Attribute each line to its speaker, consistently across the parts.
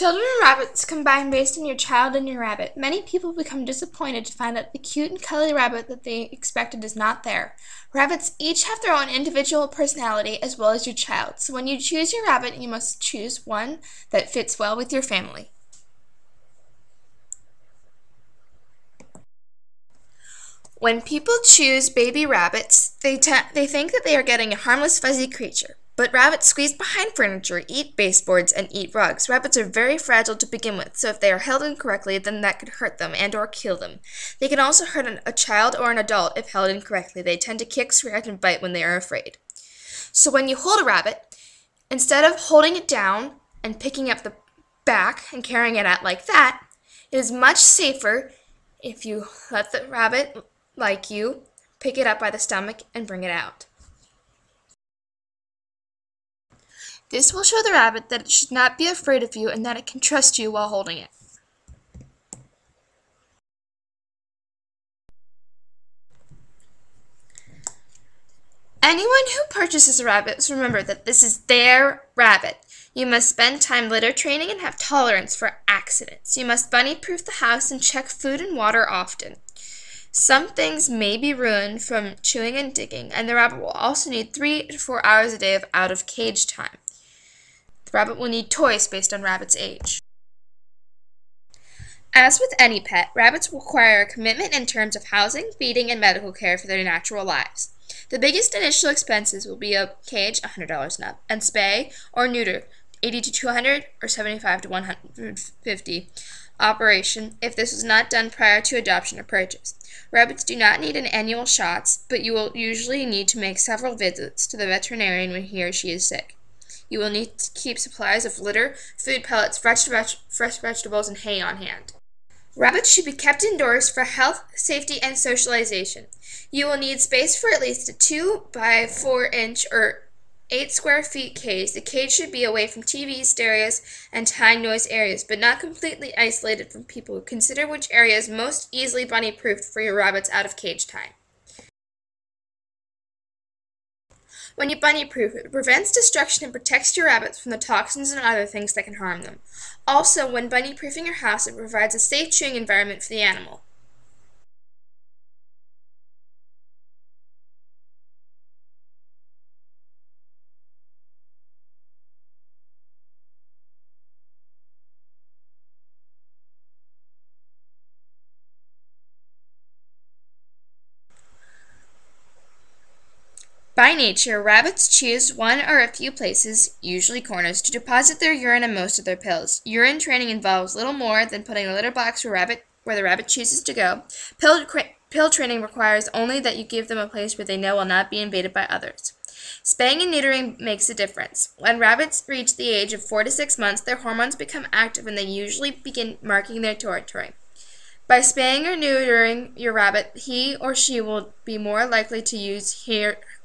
Speaker 1: Children and rabbits combine based on your child and your rabbit. Many people become disappointed to find that the cute and cuddly rabbit that they expected is not there. Rabbits each have their own individual personality as well as your child, so when you choose your rabbit, you must choose one that fits well with your family. When people choose baby rabbits, they think that they are getting a harmless, fuzzy creature. But rabbits squeeze behind furniture, eat baseboards, and eat rugs. Rabbits are very fragile to begin with, so if they are held incorrectly, then that could hurt them and or kill them. They can also hurt a child or an adult if held incorrectly. They tend to kick, scratch, and bite when they are afraid. So when you hold a rabbit, instead of holding it down and picking up the back and carrying it out like that, it is much safer if you let the rabbit, like you, pick it up by the stomach and bring it out. This will show the rabbit that it should not be afraid of you and that it can trust you while holding it. Anyone who purchases a rabbit must remember that this is their rabbit. You must spend time litter training and have tolerance for accidents. You must bunny-proof the house and check food and water often. Some things may be ruined from chewing and digging, and the rabbit will also need 3 to 4 hours a day of out-of-cage time. The rabbit will need toys based on rabbit's age. As with any pet, rabbits require a commitment in terms of housing, feeding, and medical care for their natural lives. The biggest initial expenses will be a cage, $100 and up, and spay or neuter, $80 to $200 or $75 to $150 operation if this was not done prior to adoption or purchase. Rabbits do not need an annual shots, but you will usually need to make several visits to the veterinarian when he or she is sick. You will need to keep supplies of litter, food pellets, fresh vegetables, and hay on hand. Rabbits should be kept indoors for health, safety, and socialization. You will need space for at least a 2 by 4 inch or 8 square feet cage. The cage should be away from TVs, stereos, and high noise areas, but not completely isolated from people. Consider which area is most easily bunny-proofed for your rabbits out of cage time. When you bunny-proof, it prevents destruction and protects your rabbits from the toxins and other things that can harm them. Also, when bunny-proofing your house, it provides a safe chewing environment for the animal. By nature, rabbits choose one or a few places, usually corners, to deposit their urine and most of their pills. Urine training involves little more than putting a litter box where the rabbit chooses to go. Pill training requires only that you give them a place where they know will not be invaded by others. Spaying and neutering makes a difference. When rabbits reach the age of 4 to 6 months, their hormones become active and they usually begin marking their territory. By spaying or neutering your rabbit, he or she will be more likely to use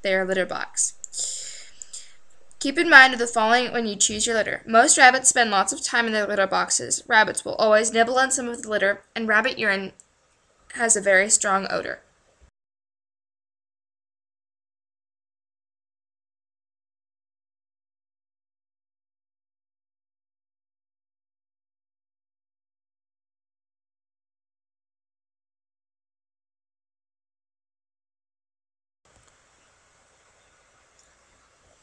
Speaker 1: their litter box. Keep in mind the following when you choose your litter. Most rabbits spend lots of time in their litter boxes. Rabbits will always nibble on some of the litter, and rabbit urine has a very strong odor.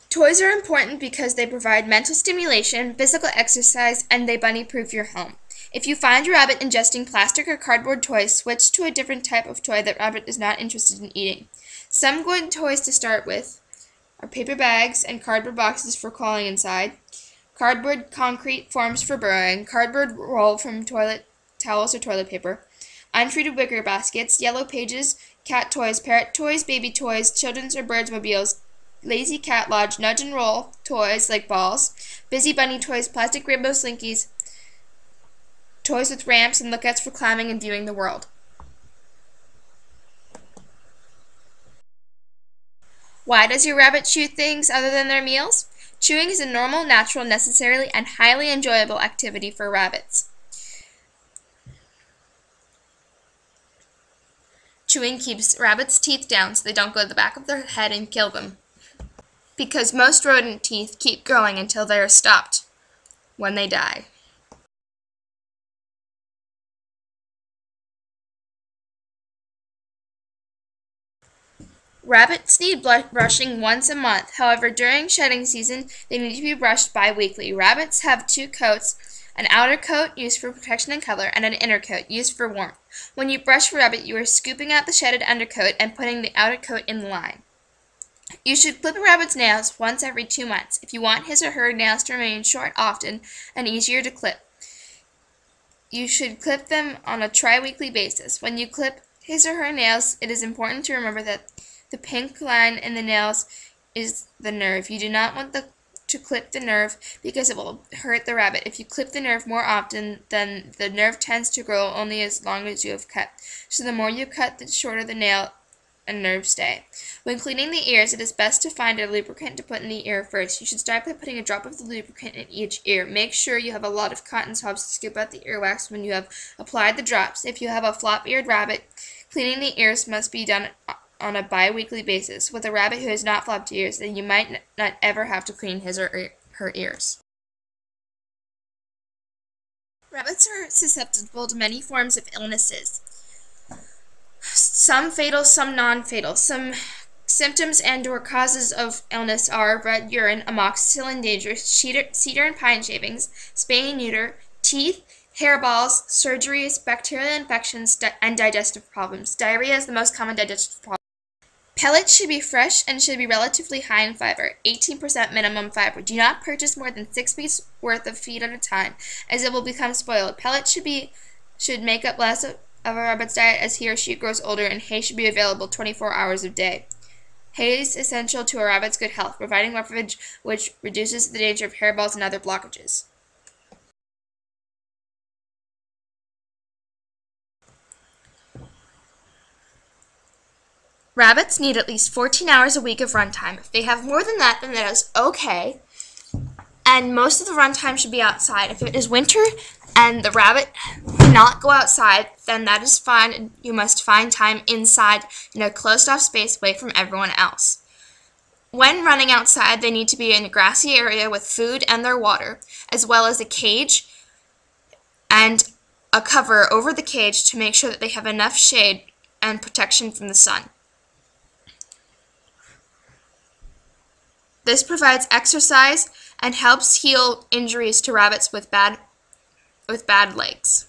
Speaker 1: Toys are important because they provide mental stimulation, physical exercise, and they bunny-proof your home. If you find your rabbit ingesting plastic or cardboard toys, switch to a different type of toy that rabbit is not interested in eating. Some good toys to start with are paper bags and cardboard boxes for crawling inside, cardboard concrete forms for burrowing, cardboard roll from toilet towels or toilet paper, untreated wicker baskets, yellow pages, cat toys, parrot toys, baby toys, children's or birds mobiles, lazy cat lodge, nudge and roll toys like balls, busy bunny toys, plastic rainbow slinkies, toys with ramps and lookouts for climbing and viewing the world. Why does your rabbit chew things other than their meals? Chewing is a normal, natural, necessary, and highly enjoyable activity for rabbits. Chewing keeps rabbits' teeth down so they don't go to the back of their head and kill them, because most rodent teeth keep growing until they are stopped when they die. Rabbits need brushing once a month. However, during shedding season, they need to be brushed bi-weekly. Rabbits have two coats, an outer coat used for protection and color, and an inner coat used for warmth. When you brush a rabbit, you are scooping out the shedded undercoat and putting the outer coat in line. You should clip a rabbit's nails once every 2 months if you want his or her nails to remain short often and easier to clip. You should clip them on a tri-weekly basis. When you clip his or her nails, it is important to remember that the pink line in the nails is the nerve. You do not want to clip the nerve because it will hurt the rabbit. If you clip the nerve more often, then the nerve tends to grow only as long as you have cut. So the more you cut, the shorter the nail and nerve stay. When cleaning the ears, it is best to find a lubricant to put in the ear first. You should start by putting a drop of the lubricant in each ear. Make sure you have a lot of cotton swabs to scoop out the earwax when you have applied the drops. If you have a flop-eared rabbit, cleaning the ears must be done on a bi-weekly basis. With a rabbit who has not flopped ears, then you might not ever have to clean his or her ears. Rabbits are susceptible to many forms of illnesses. Some fatal, some non-fatal. Some symptoms and/or causes of illness are red urine, amoxicillin dangerous, cedar and pine shavings, spay and neuter, teeth, hairballs, surgeries, bacterial infections, and digestive problems. Diarrhea is the most common digestive problem. Pellets should be fresh and should be relatively high in fiber, 18% minimum fiber. Do not purchase more than 6 weeks worth of feed at a time, as it will become spoiled. Pellets should make up less of a rabbit's diet as he or she grows older, and hay should be available 24 hours a day. Hay is essential to a rabbit's good health, providing roughage which reduces the danger of hairballs and other blockages. Rabbits need at least 14 hours a week of runtime. If they have more than that, then that is okay. And most of the runtime should be outside. If it is winter and the rabbit cannot go outside, then that is fine. And you must find time inside in a closed-off space away from everyone else. When running outside, they need to be in a grassy area with food and their water, as well as a cage and a cover over the cage to make sure that they have enough shade and protection from the sun. This provides exercise and helps heal injuries to rabbits with bad legs.